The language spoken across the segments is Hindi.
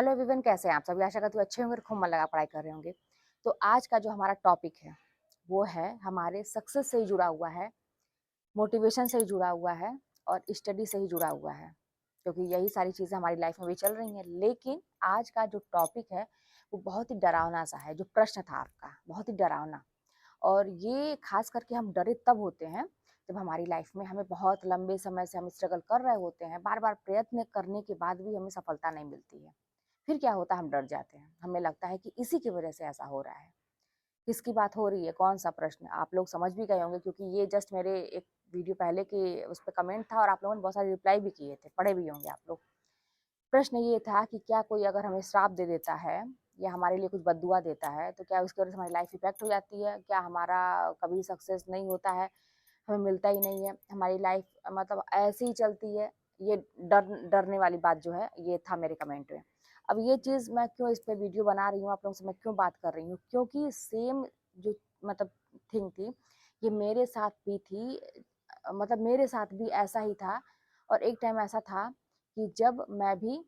हेलो एवरीवन, कैसे हैं आप सभी? आशा करती हूँ अच्छे होंगे और खूब मन लगा पढ़ाई कर रहे होंगे। तो आज का जो हमारा टॉपिक है वो है हमारे सक्सेस से ही जुड़ा हुआ है, मोटिवेशन से ही जुड़ा हुआ है और स्टडी से ही जुड़ा हुआ है, क्योंकि यही सारी चीज़ें हमारी लाइफ में भी चल रही हैं। लेकिन आज का जो टॉपिक है वो बहुत ही डरावना सा है। जो प्रश्न था आपका बहुत ही डरावना, और ये खास करके हम डरे तब होते हैं जब हमारी लाइफ में हमें बहुत लंबे समय से हम स्ट्रगल कर रहे होते हैं, बार बार प्रयत्न करने के बाद भी हमें सफलता नहीं मिलती है। फिर क्या होता है, हम डर जाते हैं। हमें लगता है कि इसी की वजह से ऐसा हो रहा है। किसकी बात हो रही है, कौन-सा प्रश्न? आप लोग समझ भी गए होंगे, क्योंकि ये जस्ट मेरे एक वीडियो पहले के उस पे कमेंट था और आप लोगों ने बहुत सारे रिप्लाई भी किए थे, पढ़े भी होंगे आप लोग। प्रश्न ये था कि क्या कोई अगर हमें श्राप दे देता है या हमारे लिए कुछ बददुआ देता है, तो क्या उसकी वजह से हमारी लाइफ इफ़ेक्ट हो जाती है? क्या हमारा कभी सक्सेस नहीं होता है, हमें मिलता ही नहीं है, हमारी लाइफ मतलब ऐसे ही चलती है? ये डरने वाली बात जो है, ये था मेरे कमेंट में। अब ये चीज़ मैं क्यों इस पे वीडियो बना रही हूँ, आप लोगों से मैं क्यों बात कर रही हूँ? क्योंकि सेम जो मतलब थिंग थी, ये मेरे साथ भी थी। मतलब मेरे साथ भी ऐसा ही था, और एक टाइम ऐसा था कि जब मैं भी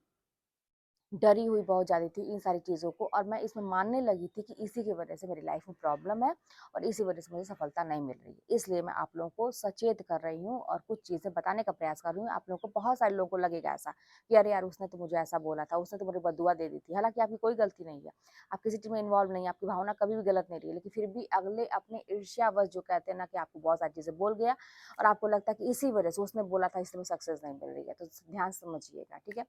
डरी हुई बहुत ज़्यादा थी इन सारी चीज़ों को, और मैं इसमें मानने लगी थी कि इसी की वजह से मेरी लाइफ में प्रॉब्लम है और इसी वजह से मुझे सफलता नहीं मिल रही है। इसलिए मैं आप लोगों को सचेत कर रही हूँ और कुछ चीज़ें बताने का प्रयास कर रही हूँ। आप लोगों को, बहुत सारे लोगों को लगेगा ऐसा कि अरे यार, उसने तो मुझे ऐसा बोला था, उसने तो मुझे बददुआ दे दी थी। हालाँकि आपकी कोई गलती नहीं है, आप किसी चीज़ में इन्वॉल्व नहीं है, आपकी भावना कभी भी गलत नहीं रही है, लेकिन फिर भी अगले अपने ईर्ष्यावश जो कहते हैं ना, कि आपको बहुत सारी चीज़ें बोल गया और आपको लगता है कि इसी वजह से उसने बोला था इसलिए मुझे सक्सेस नहीं मिल रही है। तो ध्यान से समझिएगा, ठीक है?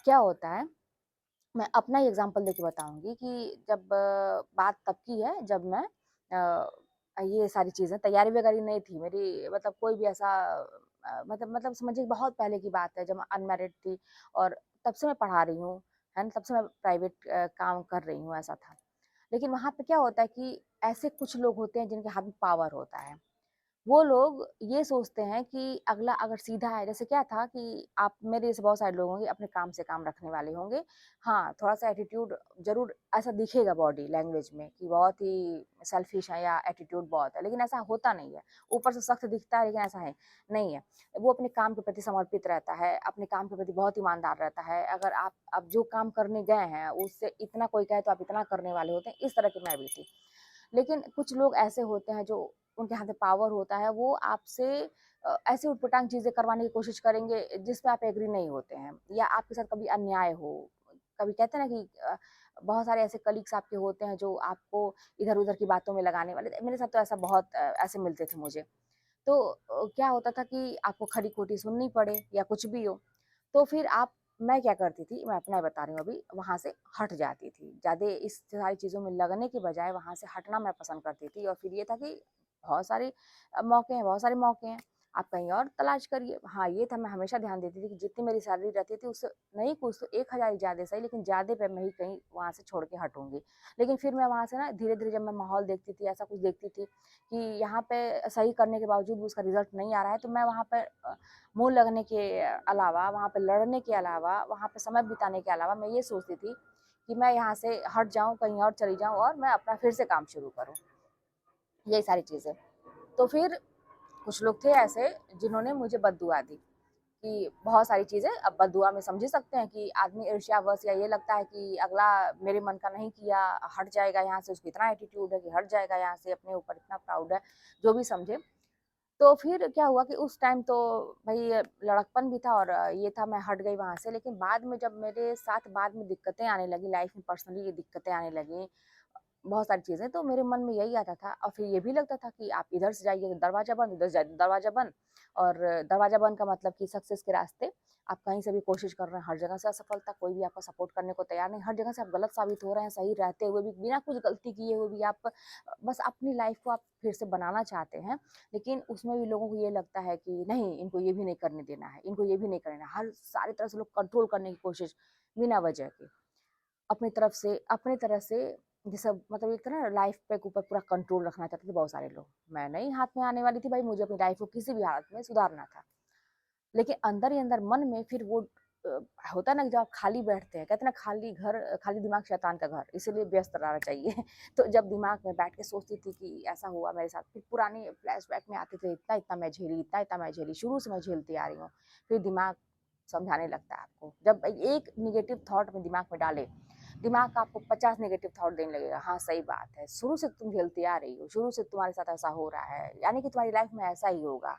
क्या होता है, मैं अपना ही एग्ज़ाम्पल देके बताऊँगी कि जब बात तब की है जब मैं ये सारी चीज़ें, तैयारी वगैरह नहीं थी मेरी, मतलब कोई भी ऐसा मतलब समझिए बहुत पहले की बात है, जब मैं अनमैरिड थी और तब से मैं पढ़ा रही हूँ, है ना? तब से मैं प्राइवेट काम कर रही हूँ, ऐसा था। लेकिन वहाँ पे क्या होता है कि ऐसे कुछ लोग होते हैं जिनके हाथ में पावर होता है। वो लोग ये सोचते हैं कि अगला अगर सीधा है, जैसे क्या था कि आप मेरे जैसे बहुत सारे लोग होंगे अपने काम से काम रखने वाले होंगे। हाँ, थोड़ा-सा एटीट्यूड ज़रूर ऐसा दिखेगा बॉडी लैंग्वेज में कि बहुत ही सेल्फिश है या एटीट्यूड बहुत है, लेकिन ऐसा होता नहीं है। ऊपर से सख्त दिखता है लेकिन ऐसा है नहीं है। वो अपने काम के प्रति समर्पित रहता है, अपने काम के प्रति बहुत ईमानदार रहता है। अगर आप अब जो काम करने गए हैं उससे इतना कोई कहे तो आप इतना करने वाले होते हैं, इस तरह की मैं भी थी। लेकिन कुछ लोग ऐसे होते हैं जो उनके हाथ में पावर होता है, वो आपसे ऐसी उटपटांग चीज़ें करवाने की कोशिश करेंगे जिस पे आप एग्री नहीं होते हैं, या आपके साथ कभी अन्याय हो। कभी कहते हैं ना कि बहुत सारे ऐसे कलीग्स आपके होते हैं जो आपको इधर-उधर की बातों में लगाने वाले। मेरे साथ तो ऐसा बहुत ऐसे मिलते थे मुझे। तो क्या होता था कि आपको खरी-खोटी सुननी पड़े या कुछ भी हो, तो फिर मैं क्या करती थी, मैं अपना ही बता रही हूँ अभी, वहाँ से हट जाती थी। ज़्यादा इस सारी चीज़ों में लगने के बजाय वहाँ से हटना मैं पसंद करती थी, और फिर ये था कि बहुत सारे मौके हैं, बहुत सारे मौके हैं, आप कहीं और तलाश करिए। हाँ, ये था, मैं हमेशा ध्यान देती थी कि जितनी मेरी सैलरी रहती थी उससे नहीं कुछ तो 1000 ही ज़्यादा सही, लेकिन ज़्यादा पे मैं ही कहीं वहाँ से छोड़ के हटूँगी। लेकिन फिर मैं वहाँ से ना धीरे-धीरे जब मैं माहौल देखती थी, ऐसा कुछ देखती थी कि यहाँ पे सही करने के बावजूद भी उसका रिज़ल्ट नहीं आ रहा है, तो मैं वहाँ पे मुँह लगने के अलावा, वहाँ पे लड़ने के अलावा, वहाँ पे समय बिताने के अलावा मैं ये सोचती थी कि मैं यहाँ से हट जाऊँ, कहीं और चली जाऊँ और मैं अपना फिर से काम शुरू करूँ, यही सारी चीज़ें। तो फिर कुछ लोग थे ऐसे जिन्होंने मुझे बददुआ दी कि बहुत सारी चीज़ें, अब बददुआ में समझ ही सकते हैं कि आदमी ईर्ष्यावश या ये लगता है कि अगला मेरे मन का नहीं किया, हट जाएगा यहाँ से, उसको इतना एटीट्यूड है कि हट जाएगा यहाँ से, अपने ऊपर इतना प्राउड है, जो भी समझे। तो फिर क्या हुआ कि उस टाइम तो भई लड़कपन भी था और ये था, मैं हट गई वहाँ से। लेकिन बाद में जब मेरे साथ बाद में दिक्कतें आने लगी, लाइफ़ में पर्सनली ये दिक्कतें आने लगी, बहुत सारी चीज़ें, तो मेरे मन में यही आता था, और फिर ये भी लगता था कि आप इधर से जाइए तो दरवाज़ा बंद, उधर से जाइए तो दरवाज़ा बंद। और दरवाज़ा बंद का मतलब कि सक्सेस के रास्ते आप कहीं से भी कोशिश कर रहे हैं, हर जगह से असफलता, कोई भी आपका सपोर्ट करने को तैयार नहीं, हर जगह से आप गलत साबित हो रहे हैं, सही रहते हुए भी, बिना कुछ गलती किए हुए भी आप बस अपनी लाइफ़ को आप फिर से बनाना चाहते हैं। लेकिन उसमें भी लोगों को ये लगता है कि नहीं, इनको ये भी नहीं करने देना है, इनको ये भी नहीं करना है। हर सारी तरह से लोग कंट्रोल करने की कोशिश बिना वजह के। अपनी तरह से जैसे मतलब एक तरह लाइफ पे के ऊपर पूरा कंट्रोल रखना चाहते थे बहुत सारे लोग। मैं नहीं हाथ में आने वाली थी भाई, मुझे अपनी लाइफ को किसी भी हालत में सुधारना था। लेकिन अंदर ही अंदर मन में फिर वो अ, होता है ना कि जब आप खाली बैठते हैं, कहते हैं ना खाली घर, खाली दिमाग शैतान का घर, इसीलिए व्यस्त रहना चाहिए। तो जब दिमाग में बैठ के सोचती थी कि ऐसा हुआ मेरे साथ, फिर पुराने फ्लैशबैक में आते थे, इतना-इतना मैं झेली, इतना-इतना मैं झेली, शुरू से मैं झेलती आ रही हूँ। फिर दिमाग समझाने लगता है आपको। जब एक नेगेटिव थॉट अपने दिमाग में डाले, दिमाग आपको 50 नेगेटिव थॉट देने लगेगा। हाँ, सही बात है, शुरू से तुम झेलती आ रही हो, शुरू से तुम्हारे साथ ऐसा हो रहा है, यानी कि तुम्हारी लाइफ में ऐसा ही होगा,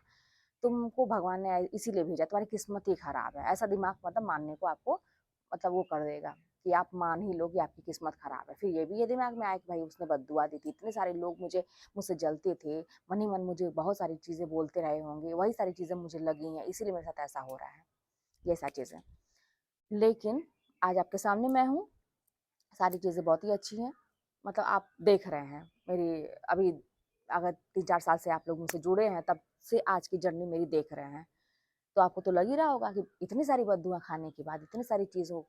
तुमको भगवान ने इसीलिए भेजा, तुम्हारी किस्मत ही खराब है। ऐसा दिमाग मतलब मानने को आपको मतलब वो कर देगा कि आप मान ही लो कि आपकी किस्मत खराब है। फिर ये दिमाग में आया कि भाई उसने बददुआ दी थी, इतने सारे लोग मुझसे जलते थे, मन ही मन मुझे बहुत सारी चीज़ें बोलते रहे होंगे, वही सारी चीज़ें मुझे लगी हैं, इसीलिए मेरे साथ ऐसा हो रहा है, ये सारी चीज़ें। लेकिन आज आपके सामने मैं हूँ, सारी चीज़ें बहुत ही अच्छी हैं, मतलब आप देख रहे हैं मेरी अभी, अगर 3-4 साल से आप लोग मुझसे जुड़े हैं, तब से आज की जर्नी मेरी देख रहे हैं, तो आपको तो लग ही रहा होगा कि इतनी सारी बददुआ खाने के बाद, इतनी सारी चीज़ों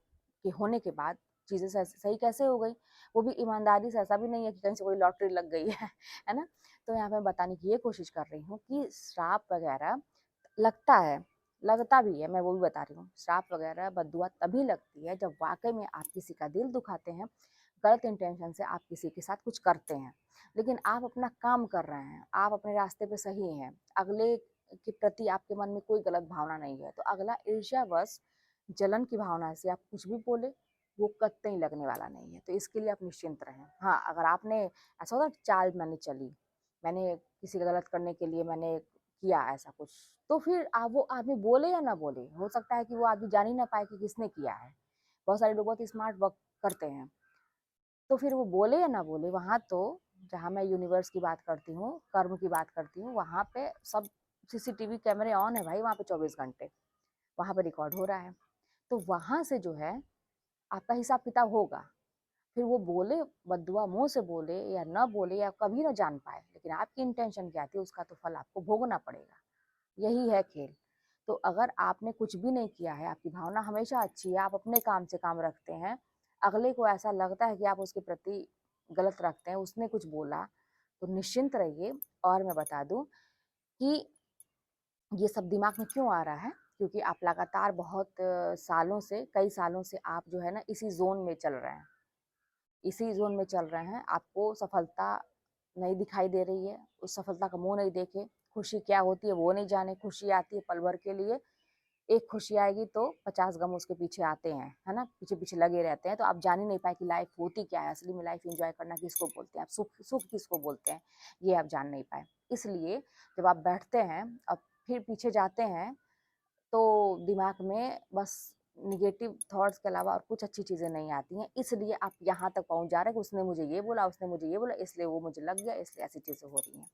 के होने के बाद चीज़ें सही कैसे हो गई? वो भी ईमानदारी से, ऐसा भी नहीं है कि कहीं से कोई लॉटरी लग गई है ना? तो यहाँ पे मैं बताने की ये कोशिश कर रही हूँ कि श्राप वगैरह लगता है, लगता भी है, मैं वो भी बता रही हूँ। श्राप वगैरह बददुआ तभी लगती है जब वाक़ई में आप किसी का दिल दुखाते हैं, गलत इंटेंशन से आप किसी के साथ कुछ करते हैं। लेकिन आप अपना काम कर रहे हैं, आप अपने रास्ते पे सही हैं, अगले के प्रति आपके मन में कोई गलत भावना नहीं है, तो अगला ईर्ष्यावश, जलन की भावना से आप कुछ भी बोले, वो कतई लगने वाला नहीं है। तो इसके लिए आप निश्चिंत रहें। हाँ, अगर आपने ऐसा होता है चाल मैंने चली, मैंने किसी का गलत करने के लिए मैंने किया ऐसा कुछ, तो फिर वो आदमी बोले या ना बोले, हो सकता है कि वो आदमी जान ही ना पाए कि किसने किया है। बहुत सारे लोग बहुत स्मार्ट वर्क करते हैं, तो फिर वो बोले या ना बोले, वहाँ तो जहाँ मैं यूनिवर्स की बात करती हूँ, कर्म की बात करती हूँ, वहाँ पे सब सीसीटीवी कैमरे ऑन है भाई, वहाँ पे 24 घंटे, वहाँ पे रिकॉर्ड हो रहा है। तो वहाँ से जो है आपका हिसाब किताब होगा। फिर वो बोले, बददुआ मुँह से बोले या ना बोले या कभी ना जान पाए, लेकिन आपकी इंटेंशन क्या थी उसका तो फल आपको भोगना पड़ेगा। यही है खेल। तो अगर आपने कुछ भी नहीं किया है, आपकी भावना हमेशा अच्छी है, आप अपने काम से काम रखते हैं, अगले को ऐसा लगता है कि आप उसके प्रति गलत रखते हैं, उसने कुछ बोला, तो निश्चिंत रहिए। और मैं बता दूँ कि ये सब दिमाग में क्यों आ रहा है, क्योंकि आप लगातार बहुत सालों से, कई सालों से आप जो है ना इसी ज़ोन में चल रहे हैं। इसी ज़ोन में चल रहे हैं, आपको सफलता नहीं दिखाई दे रही है, उस सफलता का मुँह नहीं देखे, खुशी क्या होती है वो नहीं जाने, खुशी आती है पल भर के लिए, एक खुशी आएगी तो 50 गम उसके पीछे आते हैं, है ना? पीछे-पीछे लगे रहते हैं, तो आप जान ही नहीं पाए कि लाइफ़ होती क्या है, असली में लाइफ़ एन्जॉय करना किसको बोलते हैं, आप सुख सुख किसको बोलते हैं, ये आप जान नहीं पाए। इसलिए जब आप बैठते हैं, अब फिर पीछे जाते हैं, तो दिमाग में बस नेगेटिव थॉट्स के अलावा और कुछ अच्छी चीज़ें नहीं आती हैं, इसलिए आप यहाँ तक पहुँच जा रहे हैं कि उसने मुझे ये बोला, उसने मुझे ये बोला, इसलिए वो मुझे लग गया, इसलिए ऐसी चीज़ें हो रही हैं।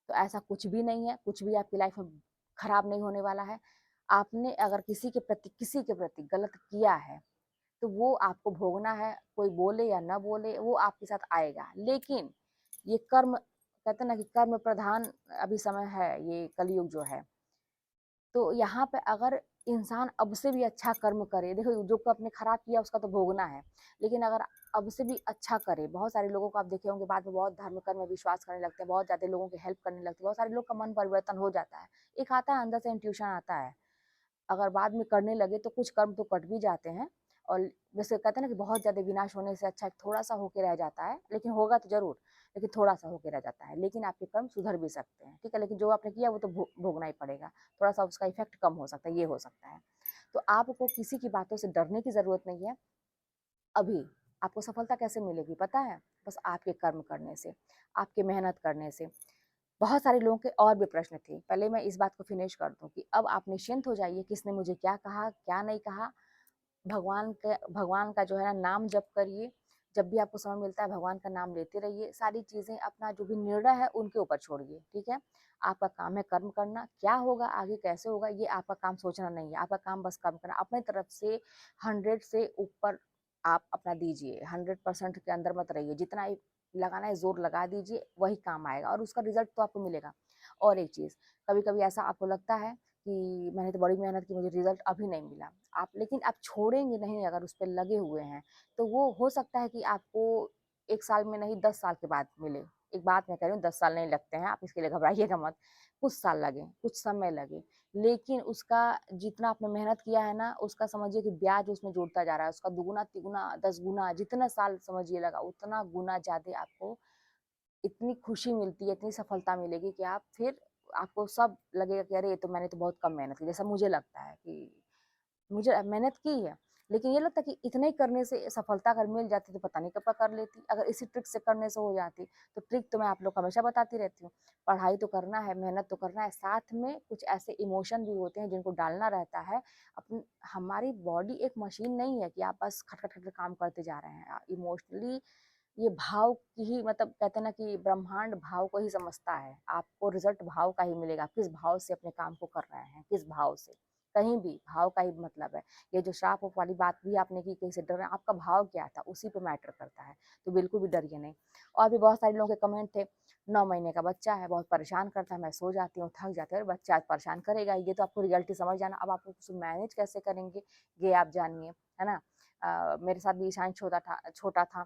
तो ऐसा कुछ भी नहीं है, कुछ भी आपकी लाइफ में खराब नहीं होने वाला है। आपने अगर किसी के प्रति गलत किया है, तो वो आपको भोगना है, कोई बोले या ना बोले, वो आपके साथ आएगा। लेकिन ये कर्म, कहते हैं ना कि कर्म प्रधान अभी समय है, ये कलयुग जो है। तो यहाँ पे अगर इंसान अब से भी अच्छा कर्म करे, देखो जो आपने खराब किया उसका तो भोगना है, लेकिन अगर अब से भी अच्छा करे, बहुत सारे लोगों को आप देखे होंगे बाद में बहुत धर्म कर्म में विश्वास करने लगते हैं, बहुत ज़्यादा लोगों की हेल्प करने लगते हैं, बहुत सारे लोग का मन परिवर्तन हो जाता है। एक आता है अंदर से इंट्यूशन आता है, अगर बाद में करने लगे तो कुछ कर्म तो कट भी जाते हैं, और जैसे कहते हैं ना कि बहुत ज़्यादा विनाश होने से अच्छा थोड़ा-सा होके रह जाता है, लेकिन होगा तो ज़रूर, लेकिन थोड़ा-सा होके रह जाता है। लेकिन आपके कर्म सुधर भी सकते हैं, ठीक है? लेकिन जो आपने किया वो तो भोगना ही पड़ेगा, थोड़ा-सा उसका इफ़ेक्ट कम हो सकता है, ये हो सकता है। तो आपको किसी की बातों से डरने की ज़रूरत नहीं है। अभी आपको सफलता कैसे मिलेगी पता है? बस आपके कर्म करने से, आपके मेहनत करने से। बहुत सारे लोगों के और भी प्रश्न थे, पहले मैं इस बात को फिनिश कर दूँ कि अब आप निश्चिंत हो जाइए, किसने मुझे क्या कहा, क्या नहीं कहा। भगवान का जो है ना नाम जप करिए, जब भी आपको समय मिलता है भगवान का नाम लेते रहिए, सारी चीज़ें अपना जो भी निर्णय है उनके ऊपर छोड़िए, ठीक है? आपका काम है कर्म करना, क्या होगा आगे कैसे होगा ये आपका काम सोचना नहीं है, आपका काम बस कर्म करना, अपनी तरफ से 100 से ऊपर आप अपना दीजिए, 100% के अंदर मत रहिए, जितना लगाना है ज़ोर लगा दीजिए, वही काम आएगा और उसका रिज़ल्ट तो आपको मिलेगा। और एक चीज़, कभी-कभी ऐसा आपको लगता है कि मैंने तो बड़ी मेहनत की, मुझे रिज़ल्ट अभी नहीं मिला। लेकिन आप छोड़ेंगे नहीं, अगर उस पे लगे हुए हैं, तो वो हो सकता है कि आपको 1 साल में नहीं 10 साल के बाद मिले। एक बात मैं कह रही हूँ 10 साल नहीं लगते हैं, आप इसके लिए घबराइएगा मत। कुछ साल लगे, कुछ समय लगे, लेकिन उसका जितना आपने मेहनत किया है ना, उसका समझिए कि ब्याज उसमें जुड़ता जा रहा है। उसका दुगुना, तिगुना, 10 गुना जितना साल समझिए लगा, उतना गुना ज़्यादा आपको इतनी खुशी मिलती है, इतनी सफलता मिलेगी कि आप फिर आपको सब लगेगा कि अरे! ये तो मैंने तो बहुत कम मेहनत की। जैसा मुझे लगता है कि मुझे मेहनत की है, लेकिन ये लगता है कि इतने ही करने से सफलता अगर मिल जाती तो पता नहीं कब कर लेती। अगर इसी ट्रिक से करने से हो जाती, तो ट्रिक तो मैं आप लोग को हमेशा बताती रहती हूँ। पढ़ाई तो करना है, मेहनत तो करना है, साथ में कुछ ऐसे इमोशन भी होते हैं जिनको डालना रहता है। अपन हमारी बॉडी एक मशीन नहीं है कि आप बस खट-खट खट काम करते जा रहे हैं। इमोशनली ये भाव की ही मतलब कहते हैं ना कि ब्रह्मांड भाव को ही समझता है। आपको रिज़ल्ट भाव का ही मिलेगा। किस भाव से अपने काम को कर रहे हैं, किस भाव से। कहीं भी भाव का ही मतलब है। ये जो श्राप-उप वाली बात भी आपने की कहीं से डर रहे हैं, आपका भाव क्या था उसी पे मैटर करता है। तो बिल्कुल भी डरिए नहीं। और भी बहुत सारे लोगों के कमेंट थे, 9 महीने का बच्चा है, बहुत परेशान करता है, मैं सो जाती हूँ, थक जाती हूँ। अरे बच्चा परेशान करेगा, ये तो आपको रियलिटी समझ जाना। अब आप उसको मैनेज कैसे करेंगे, ये आप जानिए, है ना? मेरे साथ भी ईशान छोटा था।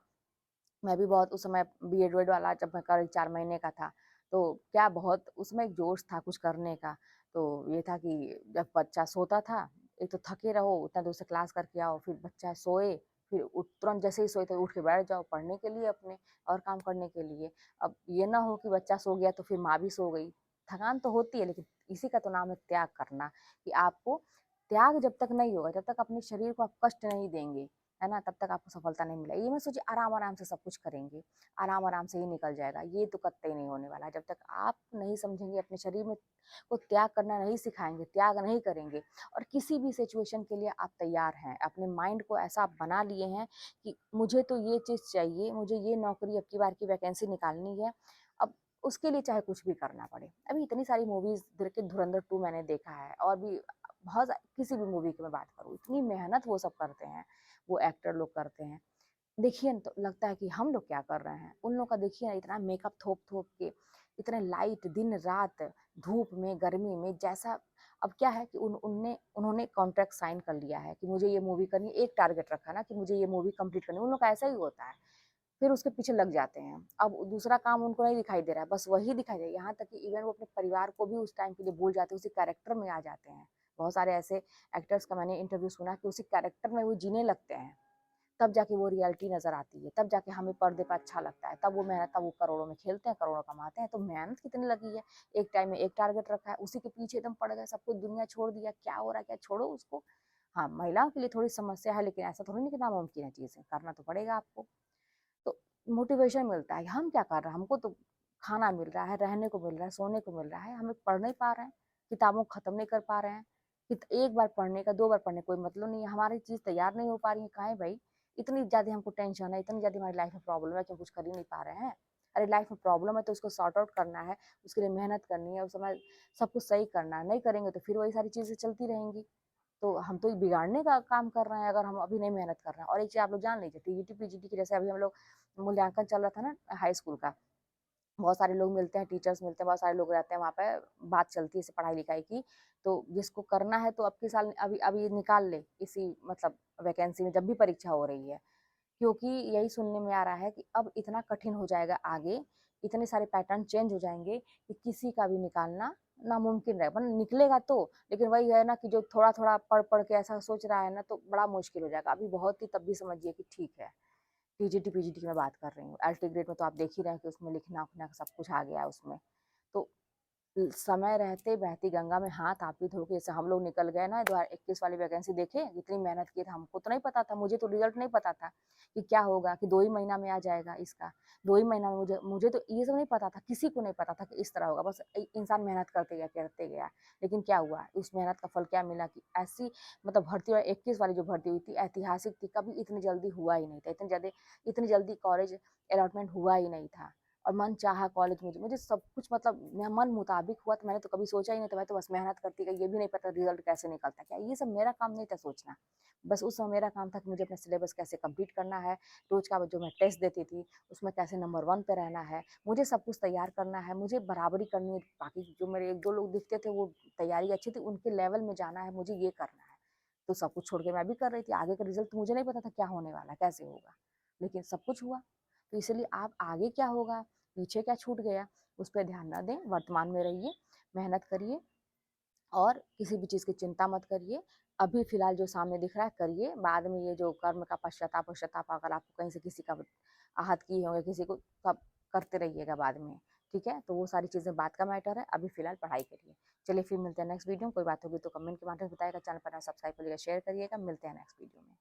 मैं भी बहुत उस समय बीएड-वीएड वाला जब मैं करीब 4 महीने का था, तो क्या बहुत उसमें एक जोश था कुछ करने का। तो ये था कि जब बच्चा सोता था, एक तो थके रहो, उतना दूर से क्लास करके आओ, फिर बच्चा सोए, फिर तुरंत जैसे ही सोए तो उठ के बैठ जाओ पढ़ने के लिए अपने और काम करने के लिए। अब ये ना हो कि बच्चा सो गया तो फिर माँ भी सो गई। थकान तो होती है लेकिन इसी का तो नाम है त्याग करना, कि आपको त्याग जब तक नहीं होगा, जब तक अपने शरीर को आप कष्ट नहीं देंगे, है ना? तब तक आपको सफलता नहीं मिलेगी। ये मत सोचिए आराम-आराम से सब कुछ करेंगे, आराम-आराम से ही निकल जाएगा, ये तो कतई नहीं होने वाला है। जब तक आप नहीं समझेंगे अपने शरीर में को त्याग करना नहीं सिखाएँगे, त्याग नहीं करेंगे और किसी भी सिचुएशन के लिए आप तैयार हैं, अपने माइंड को ऐसा आप बना लिए हैं कि मुझे तो ये चीज़ चाहिए, मुझे ये नौकरी अब की बार की वैकेंसी निकालनी है, अब उसके लिए चाहे कुछ भी करना पड़े। अभी इतनी सारी मूवीज़ धुरंधर 2 मैंने देखा है और भी बहुत किसी भी मूवी की मैं बात करूँ, इतनी मेहनत वो सब करते हैं, वो एक्टर लोग करते हैं। देखिए न तो लगता है कि हम लोग क्या कर रहे हैं? उन लोग का देखिए ना इतना मेकअप थोप-थोप के, इतने लाइट दिन-रात, धूप में, गर्मी में जैसा अब क्या है कि उन्होंने कॉन्ट्रैक्ट साइन कर लिया है कि मुझे ये मूवी करनी है, एक टारगेट रखा ना कि मुझे ये मूवी कंप्लीट करनी है, उन लोग का ऐसा ही होता है। फिर उसके पीछे लग जाते हैं। अब दूसरा काम उनको नहीं दिखाई दे रहा है, बस वही दिखाई दे रहा है। यहाँ तक कि इवन वो अपने परिवार को भी उस टाइम के लिए भूल जाते हैं, उसी कैरेक्टर में आ जाते हैं। बहुत सारे ऐसे एक्टर्स का मैंने इंटरव्यू सुना कि उसी कैरेक्टर में वो जीने लगते हैं। तब जाके वो रियलिटी नज़र आती है, तब जाके हमें पर्दे पे अच्छा लगता है, तब वो करोड़ों में खेलते हैं, करोड़ों कमाते हैं, तो मेहनत कितनी लगी है, एक टाइम में एक टारगेट रखा है, उसी के पीछे एकदम पड़ गए, सब कुछ दुनिया छोड़ दिया, क्या हो रहा है, क्या छोड़ो उसको। हाँ, महिलाओं के लिए थोड़ी समस्या है, लेकिन ऐसा थोड़ी नहीं कि नामुमकिन है चीज़ें, करना तो पड़ेगा आपको। तो मोटिवेशन मिलता है, हम क्या कर रहे हैं, हमको तो खाना मिल रहा है, रहने को मिल रहा है, सोने को मिल रहा है, हमें पढ़ नहीं पा रहे हैं, किताबों को खत्म नहीं कर पा रहे हैं, एक बार पढ़ने का 2 बार पढ़ने का कोई मतलब नहीं है, हमारी चीज़ तैयार नहीं हो पा रही है, काहे भई? इतनी ज़्यादा हमको टेंशन है, इतनी ज़्यादा हमारी लाइफ में प्रॉब्लम है कि हम कुछ कर ही नहीं पा रहे हैं। अरे लाइफ में प्रॉब्लम है तो उसको सॉर्ट आउट करना है, उसके लिए मेहनत करनी है, उस समय सब कुछ सही करना है, नहीं करेंगे तो फिर वही सारी चीज़ें चलती रहेंगी। तो हम तो बिगाड़ने का काम कर रहे हैं अगर हम अभी नहीं मेहनत कर रहे हैं। और एक चीज़ आप लोग जान लीजिए टीजीटी, पीजीटी की जैसे अभी हम लोग मूल्यांकन चल रहा था ना हाई स्कूल का, बहुत सारे लोग मिलते हैं, टीचर्स मिलते हैं, बहुत सारे लोग रहते हैं वहाँ पे, बात चलती है इस पढ़ाई-लिखाई की। तो जिसको करना है तो अब के साल अभी अभी निकाल ले इसी मतलब वैकेंसी में जब भी परीक्षा हो रही है। क्योंकि यही सुनने में आ रहा है कि अब इतना कठिन हो जाएगा आगे, इतने सारे पैटर्न चेंज हो जाएँगे कि किसी का भी निकालना नामुमकिन रहेगा। मतलब निकलेगा तो, लेकिन वही है ना कि जो थोड़ा-थोड़ा पढ़-पढ़ के ऐसा सोच रहा है ना तो बड़ा मुश्किल हो जाएगा। अभी बहुत ही तब भी समझिए कि ठीक है। टीजीटी, पीजीटी की मैं बात कर रही हूँ। एलटी ग्रेड में तो आप देख ही रहे हैं कि उसमें लिखना-उखना सब कुछ आ गया है उसमें। तो समय रहते बहती गंगा में हाथ आप ही धो के जैसे हम लोग निकल गए ना 2021 वाली वैकेंसी देखे, जितनी मेहनत की थी हमको तो नहीं पता था, मुझे तो रिजल्ट नहीं पता था कि क्या होगा, कि 2 ही महीना में आ जाएगा इसका। 2 ही महीना में मुझे मुझे तो ये सब नहीं पता था, किसी को नहीं पता था कि इस तरह होगा, बस इंसान मेहनत करते गया। लेकिन क्या हुआ, उस मेहनत का फल क्या मिला कि ऐसी मतलब भर्ती 21 वाली जो भर्ती हुई थी ऐतिहासिक थी, कभी इतनी जल्दी हुआ ही नहीं था, इतनी जल्दी कॉलेज अलॉटमेंट हुआ ही नहीं था। और मनचाहा कॉलेज मुझे सब कुछ मतलब मेरा मन मुताबिक हुआ, तो मैंने तो कभी सोचा ही नहीं था, मैं तो बस मेहनत करती गई, ये भी नहीं पता रिजल्ट कैसे निकलता है, क्या ये सब मेरा काम नहीं था सोचना। बस उस समय मेरा काम था कि मुझे अपना सिलेबस कैसे कंप्लीट करना है, रोज का जो मैं टेस्ट देती थी उसमें कैसे नंबर 1 पे रहना है, मुझे सब कुछ तैयार करना है, मुझे बराबरी करनी है, बाकी जो मेरे 1-2 लोग दिखते थे वो तैयारी अच्छी थी, उनके लेवल में जाना है, मुझे ये करना है। तो सब कुछ छोड़ के मैं भी कर रही थी, आगे का रिजल्ट तो मुझे नहीं पता था क्या होने वाला है, कैसे होगा, लेकिन सब कुछ हुआ। तो इसलिए आप आगे क्या होगा, पीछे क्या छूट गया, उस पे ध्यान ना दें, वर्तमान में रहिए, मेहनत करिए और किसी भी चीज़ की चिंता मत करिए। अभी फ़िलहाल जो सामने दिख रहा है करिए, बाद में ये जो कर्म का पश्चाताप वश्चाताप अगर आपको कहीं से किसी का आहत किए होंगे किसी को, तब करते रहिएगा बाद में, ठीक है, तो वो सारी चीज़ें बात का मैटर है, अभी फ़िलहाल पढ़ाई करिए। चलिए फिर मिलते हैं नेक्स्ट वीडियो में, कोई बात होगी तो कमेंट के माध्यम से बताइएगा, चैनल पर नए सब्सक्राइब करिएगा, शेयर करिएगा, मिलते हैं नेक्स्ट वीडियो में।